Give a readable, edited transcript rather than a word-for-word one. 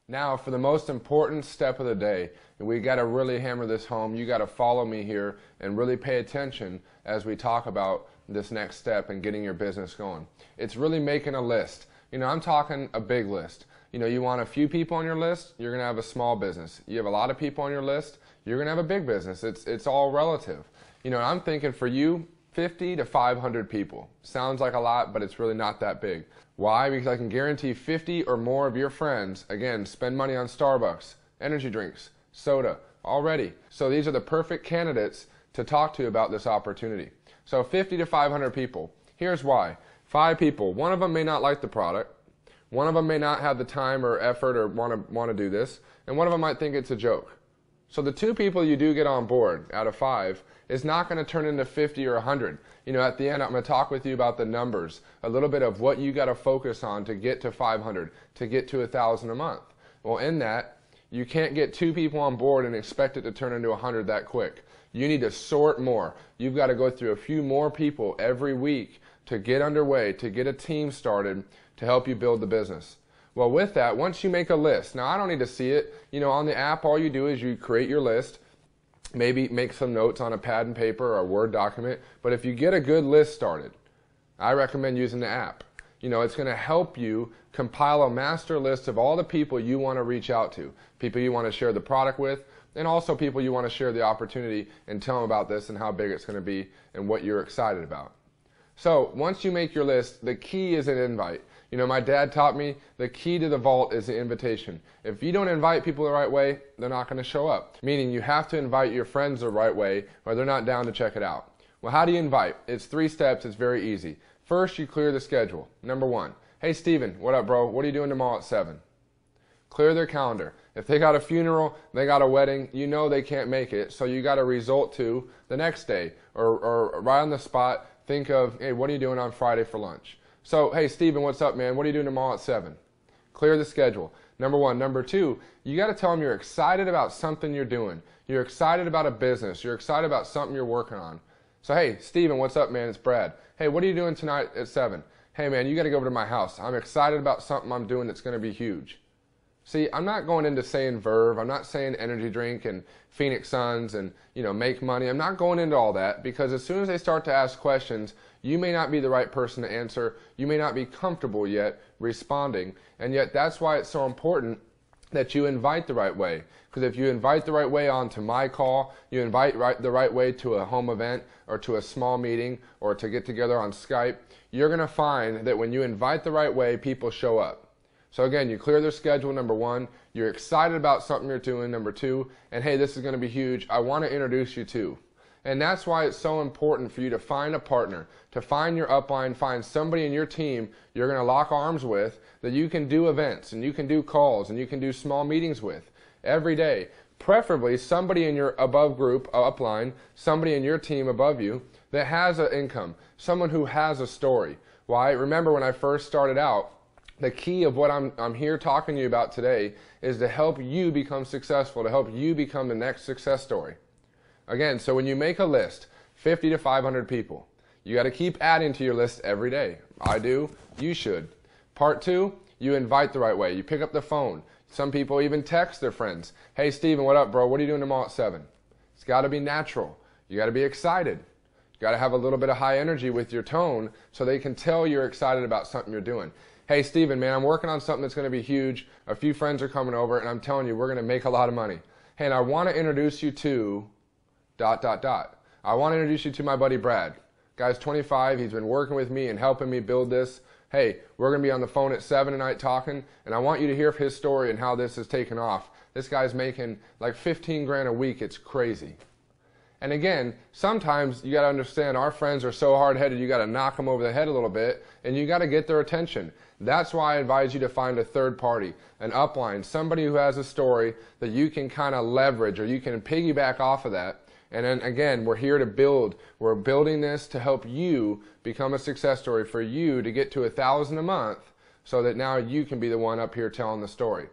Now, for the most important step of the day, and we got to really hammer this home. You got to follow me here and really pay attention as we talk about this next step and getting your business going. It's really making a list. I'm talking a big list. You want a few people on your list, you're going to have a small business. You have a lot of people on your list, you're going to have a big business. It's all relative. I'm thinking for you, 50 to 500 people. Sounds like a lot, but it's really not that big. Why? Because I can guarantee 50 or more of your friends, again, spend money on Starbucks, energy drinks, soda, already. So these are the perfect candidates to talk to about this opportunity. So 50 to 500 people. Here's why. 5 people, one of them may not like the product, one of them may not have the time or effort or want to do this, and one of them might think it's a joke. So the 2 people you do get on board out of 5 is not going to turn into 50 or 100. At the end, I'm going to talk with you about the numbers, a little bit of what you got to focus on to get to 500, to get to 1,000 a month. Well, in that, you can't get 2 people on board and expect it to turn into 100 that quick. You need to sort more. You've got to go through a few more people every week to get underway, to get a team started, to help you build the business. Well, with that, once you make a list, now I don't need to see it. On the app, all you do is you create your list, maybe make some notes on a pad and paper or a Word document. But if you get a good list started, I recommend using the app. It's going to help you compile a master list of all the people you want to reach out to, people you want to share the product with, and also people you want to share the opportunity and tell them about this and how big it's going to be and what you're excited about. So once you make your list, the key is an invite. My dad taught me the key to the vault is the invitation. If you don't invite people the right way, they're not going to show up. Meaning you have to invite your friends the right way or they're not down to check it out. Well, how do you invite? It's 3 steps. It's very easy. First, you clear the schedule. Number 1, hey Steven, what up bro? What are you doing tomorrow at 7? Clear their calendar. If they got a funeral, they got a wedding, they can't make it, so you got to result to the next day or right on the spot, think of, hey, what are you doing on Friday for lunch? So, hey, Steven, what's up, man? What are you doing tomorrow at 7? Clear the schedule. Number 1. Number 2, you got to tell them you're excited about something you're doing. You're excited about a business. You're excited about something you're working on. So, hey, Steven, what's up, man? It's Brad. Hey, what are you doing tonight at 7? Hey, man, you got to go over to my house. I'm excited about something I'm doing that's going to be huge. See, I'm not going into saying Verve. I'm not saying energy drink and Phoenix Suns and, make money. I'm not going into all that because as soon as they start to ask questions, you may not be the right person to answer. You may not be comfortable yet responding. And yet that's why it's so important that you invite the right way. Because if you invite the right way onto my call, you invite the right way to a home event or to a small meeting or to get together on Skype, you're going to find that when you invite the right way, people show up. So again, you clear their schedule, number 1. You're excited about something you're doing, number 2. And hey, this is going to be huge. I want to introduce you to. And that's why it's so important for you to find a partner, to find your upline, find somebody in your team you're going to lock arms with that you can do events and you can do calls and you can do small meetings with every day. Preferably somebody in your above group, upline, somebody in your team above you that has an income, someone who has a story. Why? Remember when I first started out, the key of what I'm here talking to you about today is to help you become successful, to help you become the next success story. Again, so when you make a list, 50 to 500 people, you got to keep adding to your list every day. I do. You should. Part 2, you invite the right way. You pick up the phone. Some people even text their friends. Hey, Steven, what up, bro? What are you doing tomorrow at 7? It's got to be natural. You got to be excited. You got to have a little bit of high energy with your tone so they can tell you're excited about something you're doing. Hey, Steven, man, I'm working on something that's going to be huge. A few friends are coming over, and I'm telling you, we're going to make a lot of money. Hey, and I want to introduce you to ... I want to introduce you to my buddy Brad. Guy's 25. He's been working with me and helping me build this. Hey, we're going to be on the phone at 7 tonight talking, and I want you to hear his story and how this has taken off. This guy's making like 15 grand a week. It's crazy. And again, sometimes you got to understand our friends are so hard-headed, you got to knock them over the head a little bit, and you got to get their attention. That's why I advise you to find a third party, an upline, somebody who has a story that you can kind of leverage or you can piggyback off of that. And then again, we're here to build. We're building this to help you become a success story for you to get to 1,000 a month so that now you can be the one up here telling the story.